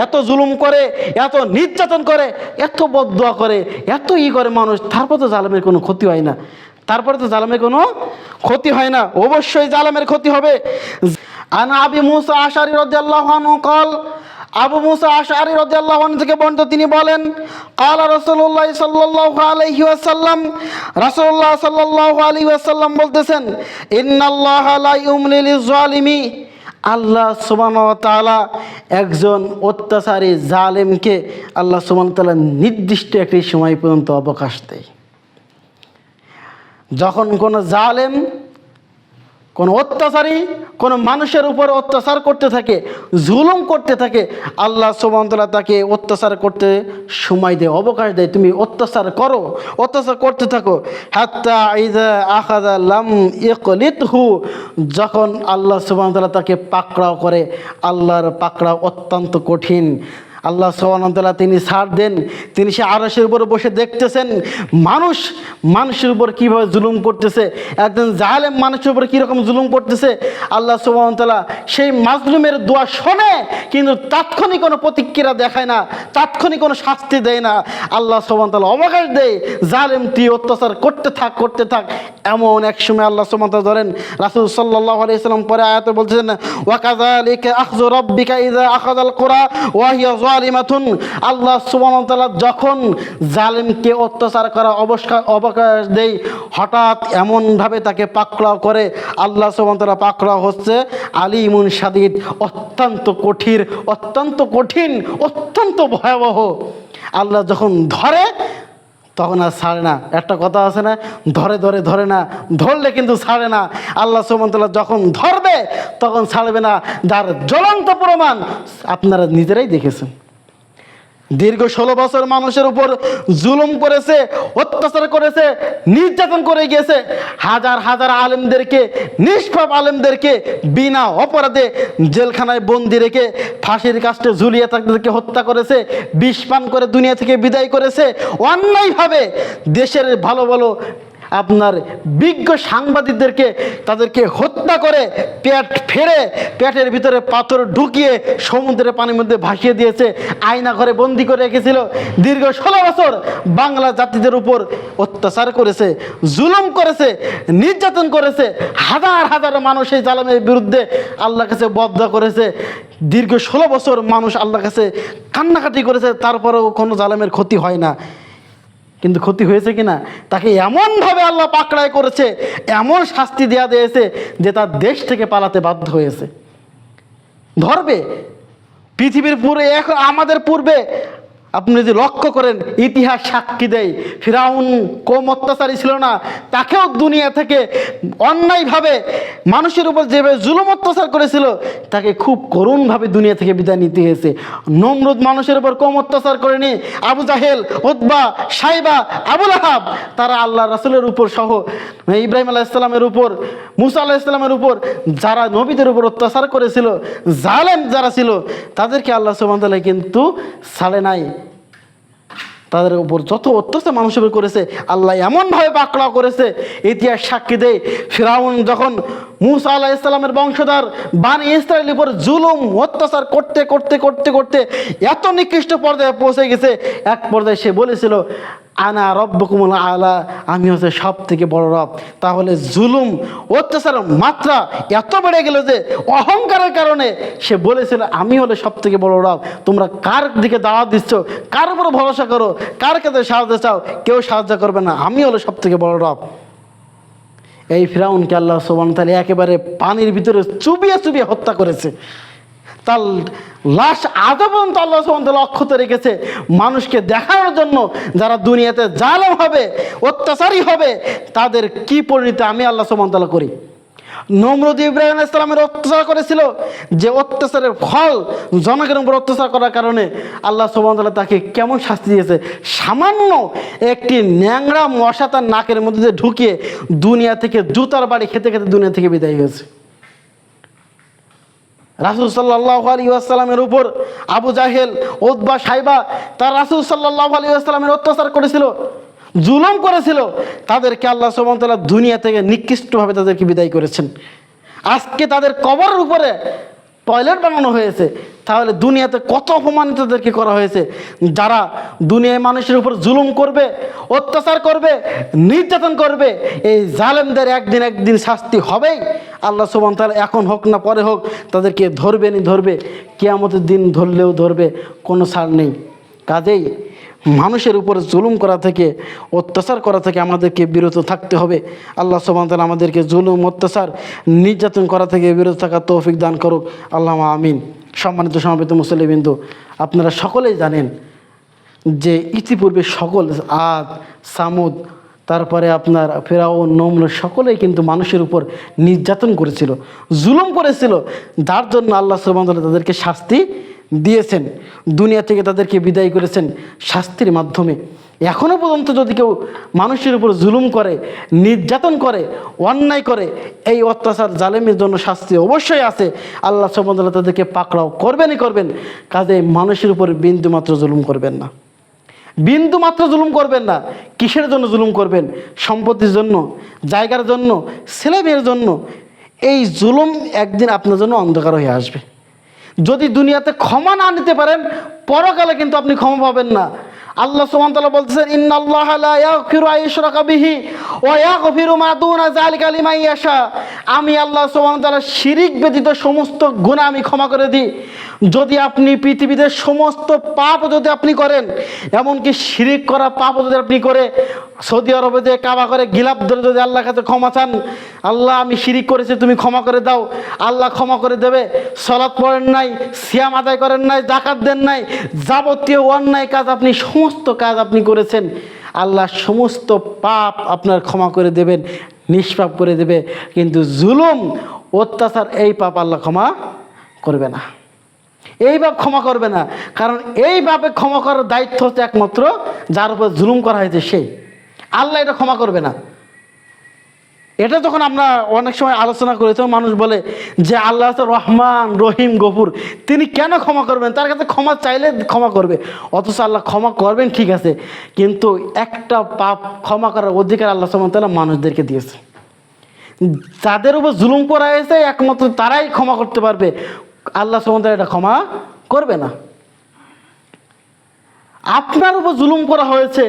এত জুলুম করে, এত নির্যাতন করে, এত বদদোয়া করে, এত করে মানুষ, তারপর তো জালেমের কোনো ক্ষতি হয় না, অবশ্যই জালেমের ক্ষতি হবে। আন আবি মুসা আশআরী রাদিয়াল্লাহু আনহু قال, আবু মুসা আশআরী রাদিয়াল্লাহু আনহু থেকে বর্ণিত, তিনি বলেন قال রাসূলুল্লাহ সাল্লাল্লাহু আলাইহি ওয়াসাল্লাম, রাসূলুল্লাহ সাল্লাল্লাহু আলাইহি ওয়াসাল্লাম বলতেছেন ইন্নাল্লাহা লা ইউমলি লিয-যালিমি, আল্লাহ সুবহানাহু ওয়া তাআলা একজন অত্যাচারী জালেমকে আল্লাহ সুবহানাহু ওয়া তাআলা নির্দিষ্ট একটি সময় পর্যন্ত অবকাশ দেয়। যখন কোনো জালেম কোনো অত্যাচারী কোনো মানুষের উপর অত্যাচার করতে থাকে, জুলুম করতে থাকে, আল্লাহ সুবহানাহু ওয়া তাআলা তাকে অত্যাচার করতে সময় দেয়, অবকাশ দেয়। তুমি অত্যাচার করো, অত্যাচার করতে থাকো। হাত্তা ইযা আখাযা লাম ইকলিতহু, যখন আল্লাহ সুবহানাহু ওয়া তাআলা তাকে পাকড়াও করে, আল্লাহর পাকড়াও অত্যন্ত কঠিন। আল্লাহ সুবহানাহু ওয়া তাআলা তিনি ছাড় দেন, তিনি সে আরশের উপরে বসে দেখতেছেন মানুষের উপর কীভাবে জুলুম করতেছে, একজন জালেম মানুষের উপর কীরকম জুলুম করতেছে। আল্লাহ সুবহানাহু ওয়া তাআলা সেই মাজলুমের দোয়া শোনে, কিন্তু তাৎক্ষণিক কোনো প্রতিক্রিয়া দেখায় না, তাৎক্ষণিক কোনো শাস্তি দেয় না। আল্লাহ সুবহানাহু ওয়া তাআলা অবকাশ দেয়, জালেম তুই অত্যাচার করতে থাক। এমন এক সময় আল্লাহ সুবহানাহু ওয়া তাআলা ধরেন, রাসূল সাল্লাল্লাহু আলাইহি ওয়াসাল্লাম পরে আয়াতে বলছেন, ওয়া কাযালিকা আখযু রাব্বিকা ইযা আখাযাল কুরা ওয়া হিয়া যালিমাতুন। আল্লাহ সুবহানাহু ওয়া তাআলা যখন জালেমকে অত্যাচার করা অবকাশ দেয়, হঠাৎ এমনভাবে তাকে পাকড়াও করে। আল্লাহ সুবহানাহু ওয়া তাআলা পাকড়াও হচ্ছে আলিমুন শাদীদ, অত্যন্ত কঠিন, অত্যন্ত ভয়াবহ। আল্লাহ যখন ধরে তখন আর ছাড়ে না। একটা কথা আছে না, ধরে না, ধরলে কিন্তু ছাড়ে না। আল্লাহ সুবহানাহু ওয়া তাআলা যখন ধরবে তখন ছাড়বে না। যার জ্বলন্ত প্রমাণ আপনারা নিজেরাই দেখেছেন। দীর্ঘ 16 বছর মানুষের উপর জুলুম করেছে, অত্যাচার করেছে, নির্যাতন করে গিয়েছে। হাজার আলেমদেরকে, নিষ্পাপ আলেমদেরকে বিনা অপরাধে জেলখানায় বন্দি রেখে ফাঁসির কাস্টে ঝুলিয়ে তাদেরকে হত্যা করেছে, বিষ পান করে দুনিয়া থেকে বিদায় করেছে। অন্যায়ভাবে দেশের ভালো আপনার বিজ্ঞ সাংবাদিকদেরকে তাদেরকে হত্যা করে পেটের ভিতরে পাথর ঢুকিয়ে সমুদ্রের পানির মধ্যে ভাসিয়ে দিয়েছে, আয়না ঘরে বন্দি করে রেখেছিল। দীর্ঘ 16 বছর বাংলা জাতিদের উপর অত্যাচার করেছে, জুলুম করেছে, নির্যাতন করেছে। হাজার মানুষ এই জালেমের বিরুদ্ধে আল্লাহর কাছে বদদোয়া করেছে। দীর্ঘ 16 বছর মানুষ আল্লাহর কাছে কান্নাকাটি করেছে, তারপরেও কোনো জালেমের ক্ষতি হয় না। কিন্তু ক্ষতি হয়েছে কিনা, তাকে এমনভাবে আল্লাহ পাকড়ায় করেছে, এমন শাস্তি দেওয়া দিয়েছে যে তার দেশ থেকে পালাতে বাধ্য হয়েছে। ধরবে পৃথিবীর আমাদের পূর্বে আপনি যদি লক্ষ্য করেন, ইতিহাস সাক্ষী দেয় ফিরাউন কম অত্যাচারী ছিল না, তাকেও দুনিয়া থেকে অন্যায়ভাবে মানুষের উপর যেভাবে জুলুম অত্যাচার করেছিল, তাকে খুব করুণভাবে দুনিয়া থেকে বিদায় নিতে হয়েছে। নমরুদ মানুষের উপর কম অত্যাচার করেনি। আবু জাহেল, উতবা, সাইবা, আবু লাহাব, তারা আল্লাহ রাসূলের উপর সহ ইব্রাহিম আলাইহিস সালামের উপর, মুসা আলাইহিস সালামের উপর, যারা নবীদের উপর অত্যাচার করেছিল, জালেম যারা ছিল, তাদেরকে আল্লাহ সুবহানাহু ওয়া তাআলা কিন্তু ছাড়ে নাই। তাদের উপর যত অত্যাচার মানুষের উপর করেছে, আল্লাহ এমনভাবে পাকড়াও করেছে, ইতিহাস সাক্ষী দেয়। ফিরাউন যখন মুসা আলাইহিস সালামের বংশধর বানি ইসরাইলের উপর জুলুম অত্যাচার করতে এত নিকৃষ্ট পর্যায়ে পৌঁছে গেছে, এক পর্যায়ে সে বলেছিল, আনা রব্বুকুমুল আলা, আমি হচ্ছে সব থেকে বড় রব। তাহলে জুলুম অত্যাচারের মাত্রা এত বেড়ে গেল যে অহংকারের কারণে সে বলেছিল, আমি হলে সব থেকে বড় রব। তোমরা কার দিকে দাওয়াত দিচ্ছ, কার উপর ভরসা করো, কার কাছে সাহায্য চাও, কেউ সাহায্য করবে না, আমি হলে সব থেকে বড় রব। এই ফিরাউনকে আল্লাহ সুবহানাহু ওয়া তাআলা একেবারে পানির ভিতরে চুবিয়ে হত্যা করেছে। তার লাশ আজও পর্যন্ত আল্লাহ সুবহানাহু ওয়া তাআলা অক্ষত রেখেছে, মানুষকে দেখানোর জন্য যারা দুনিয়াতে জালেম হবে, অত্যাচারী হবে, তাদের কি পরিণতি আমি আল্লাহ সুবহানাহু ওয়া তাআলা করি। নমরুদ ইব্রাহিম আলাইহিস সালামের অত্যাচার করেছিল, যে অত্যাচারের ফল জনগণের উপর অত্যাচার করার কারণে আল্লাহ সুবহানাহু ওয়া তাআলা তাকে কেমন শাস্তি দিয়েছে। সামান্য একটি ন্যাংরা মশা তার নাকের মধ্যে দিয়ে ঢুকিয়ে দুনিয়া থেকে জুতার বাড়ি খেতে দুনিয়া থেকে বিদায় হয়েছে। রাসূল সাল্লাল্লাহু আলাইহি ওয়াসাল্লামের উপর আবু জাহেল, উতবা, সাইবা, তারা রাসূল সাল্লাল্লাহু আলাইহি ওয়াসাল্লামের অত্যাচার করেছিল, জুলুম করেছিল। তাদেরকে আল্লাহ সুবহানাহু ওয়া তাআলা দুনিয়া থেকে নিকৃষ্টভাবে তাদেরকে বিদায় করেছেন। আজকে তাদের কবরের উপরে টয়লেট বানানো হয়েছে। তাহলে দুনিয়াতে কত অপমানিত তাদেরকে করা হয়েছে। যারা দুনিয়ায় মানুষের উপর জুলুম করবে, অত্যাচার করবে, নির্যাতন করবে, এই জালেমদের একদিন শাস্তি হবেই। আল্লাহ সুবহানাহু ওয়া তাআলা এখন হোক না পরে হোক তাদেরকে ধরবে। কিয়ামতের দিন ধরলেও ধরবে, কোনো ছাড় নেই। কাজেই মানুষের উপর জুলুম করা থেকে, অত্যাচার করা থেকে আমাদেরকে বিরত থাকতে হবে। আল্লাহ সুবহানাহু ওয়া তাআলা আমাদেরকে জুলুম, অত্যাচার, নির্যাতন করা থেকে বিরত থাকার তৌফিক দান করুক। আল্লাহুম্মা আমিন। সম্মানিত সমাবেত মুসল্লিবৃন্দ, আপনারা সকলেই জানেন যে ইতিপূর্বে সকল আদ, সামুদ, তারপরে আপনার ফেরাউন, নমরুদ সকলেই কিন্তু মানুষের উপর নির্যাতন করেছিল, জুলুম করেছিল, যার জন্য আল্লাহ সুবহানাহু ওয়া তাআলা তাদেরকে শাস্তি দিয়েছেন, দুনিয়া থেকে তাদেরকে বিদায় করেছেন শাস্তির মাধ্যমে। এখনও পর্যন্ত যদি কেউ মানুষের উপর জুলুম করে, নির্যাতন করে, অন্যায় করে, এই অত্যাচার জালেমের জন্য শাস্তি অবশ্যই আছে। আল্লাহ সুবহানাহু ওয়া তাআলা তাদেরকে পাকড়াও করবেনই করবেন। কাজে মানুষের উপর বিন্দুমাত্র জুলুম করবেন না, বিন্দুমাত্র জুলুম করবেন না। কিসের জন্য জুলুম করবেন? সম্পত্তির জন্য, জায়গার জন্য, ছেলে মেয়ের জন্য। এই জুলুম একদিন আপনার জন্য অন্ধকার হয়ে আসবে। যদি দুনিয়াতে ক্ষমা না নিতে পারেন, পরকালে কিন্তু আপনি ক্ষমা পাবেন না। আল্লাহ সুবহানাহু ওয়া তাআলা বলতেছেন, ইন্নাল্লাহা লা ইয়াগফিরু আন ইউশরাকা বিহি ওয়া ইয়াগফিরু মা দুনা যালিকা লিমান ইয়াশা। আমি আল্লাহ সুবহানাহু ওয়া তাআলা শিরিক ব্যতীত সমস্ত গুনাহ আমি ক্ষমা করে দিই। যদি আপনি পৃথিবীতে সমস্ত পাপ যদি আপনি করেন, এমনকি শিরিক করা পাপ যদি আপনি করে সৌদি আরবে যে কাবা করে গিলাপ ধরে যদি আল্লাহর কাছে ক্ষমা চান, আল্লাহ আমি শিরিক করেছি তুমি ক্ষমা করে দাও, আল্লাহ ক্ষমা করে দেবে। সালাত পড়েন নাই, সিয়াম আদায় করেন নাই, যাকাত দেন নাই, যাবতীয় অন্যায় কাজ আপনি সমস্ত কাজ আপনি করেছেন, আল্লাহ সমস্ত পাপ আপনার ক্ষমা করে দেবেন, নিষ্পাপ করে দেবে। কিন্তু জুলুম, অত্যাচার, এই পাপ আল্লাহ ক্ষমা করবে না, এই পাপ ক্ষমা করবে না। কারণ এই পাপে ক্ষমা করার দায়িত্ব হচ্ছে একমাত্র যার উপর জুলুম করা হয়েছে সেই। আল্লাহ এটা ক্ষমা করবে না। এটা যখন আমরা অনেক সময় আলোচনা করি, তো মানুষ বলে যে আল্লাহ তো রহমান, রহিম, গফুর, তিনি কেন ক্ষমা করবেন? তার কাছে ক্ষমা চাইলে ক্ষমা করবে। অথচ আল্লাহ ক্ষমা করবেন ঠিক আছে, কিন্তু একটা পাপ ক্ষমা করার অধিকার আল্লাহ সুবহানাহু ওয়া তাআলা মানুষদেরকে দিয়েছে। যাদের উপর জুলুম করা হয়েছে একমাত্র তারাই ক্ষমা করতে পারবে, আল্লাহ সুবহানাহু ওয়া তাআলা এটা ক্ষমা করবে না। আপনার উপর জুলুম করা হয়েছে,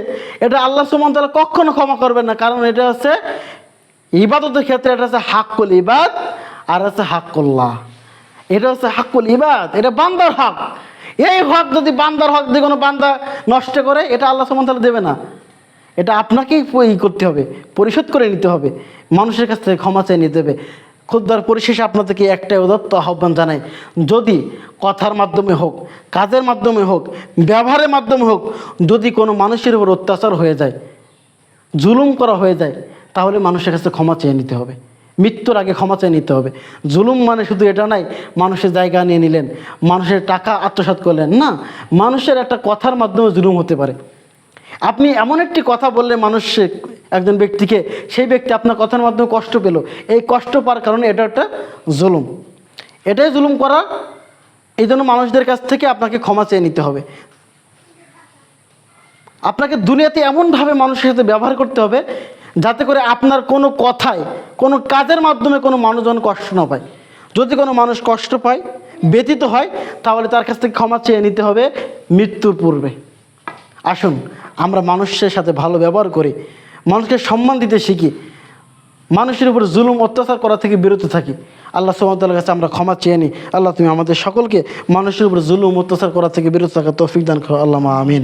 এটা আল্লাহ সুবহানাহু ওয়া তাআলা কখনো ক্ষমা করবেন না। কারণ এটা হচ্ছে ইবাদতের ক্ষেত্রে, এটা হচ্ছে হাক্কুল ইবাদ আর হচ্ছে হাক্কুল্লাহ। এটা হচ্ছে হাক্কুল ইবাদ, এটা বান্দার হক। এই হক যদি বান্দার হক দিয়ে কোনো বান্দা নষ্ট করে, এটা আল্লাহ সুবহানাহু ওয়া তাআলা দেবে না। এটা আপনাকেই করতে হবে, পরিশোধ করে নিতে হবে, মানুষের কাছ থেকে ক্ষমা চেয়ে নিতে হবে। খুদ্দার পরিশেষে আপনাদেরকে একটাই উদাত্ত আহ্বান জানাই, যদি কথার মাধ্যমে হোক, কাজের মাধ্যমে হোক, ব্যবহারের মাধ্যমে হোক, যদি কোনো মানুষের উপর অত্যাচার হয়ে যায়, জুলুম করা হয়ে যায়, তাহলে মানুষের কাছে ক্ষমা চেয়ে নিতে হবে, মৃত্যুর আগে ক্ষমা চেয়ে নিতে হবে। জুলুম মানে শুধু এটা নাই মানুষের জায়গা নিয়ে নিলেন, মানুষের টাকা আত্মসাৎ করলেন না। মানুষের একটা কথার মাধ্যমে জুলুম হতে পারে। আপনি এমন একটি কথা বললে মানুষ, একজন ব্যক্তিকে, সেই ব্যক্তি আপনার কথার মাধ্যমে কষ্ট পেল, এই কষ্ট পাওয়ার কারণে এটা একটা জুলুম, এটাই জুলুম করা। এই জন্য মানুষদের কাছ থেকে আপনাকে ক্ষমা চেয়ে নিতে হবে। আপনাকে দুনিয়াতে এমনভাবে মানুষের সাথে ব্যবহার করতে হবে যাতে করে আপনার কোনো কথায়, কোনো কাজের মাধ্যমে কোনো মানুষজন কষ্ট না পায়। যদি কোনো মানুষ কষ্ট পায়, ব্যথিত হয়, তাহলে তার কাছ থেকে ক্ষমা চেয়ে নিতে হবে মৃত্যুর পূর্বে। আসুন আমরা মানুষের সাথে ভালো ব্যবহার করি, মানুষকে সম্মান দিতে শিখি, মানুষের উপর জুলুম অত্যাচার করা থেকে বিরত থাকি। আল্লাহ সুবহানাহু ওয়া তাআলার কাছে আমরা ক্ষমা চেয়ে নিই। আল্লাহ তুমি আমাদের সকলকে মানুষের উপর জুলুম অত্যাচার করা থেকে বিরত থাকার তৌফিক দান করো। আল্লাহুম্মা আমিন।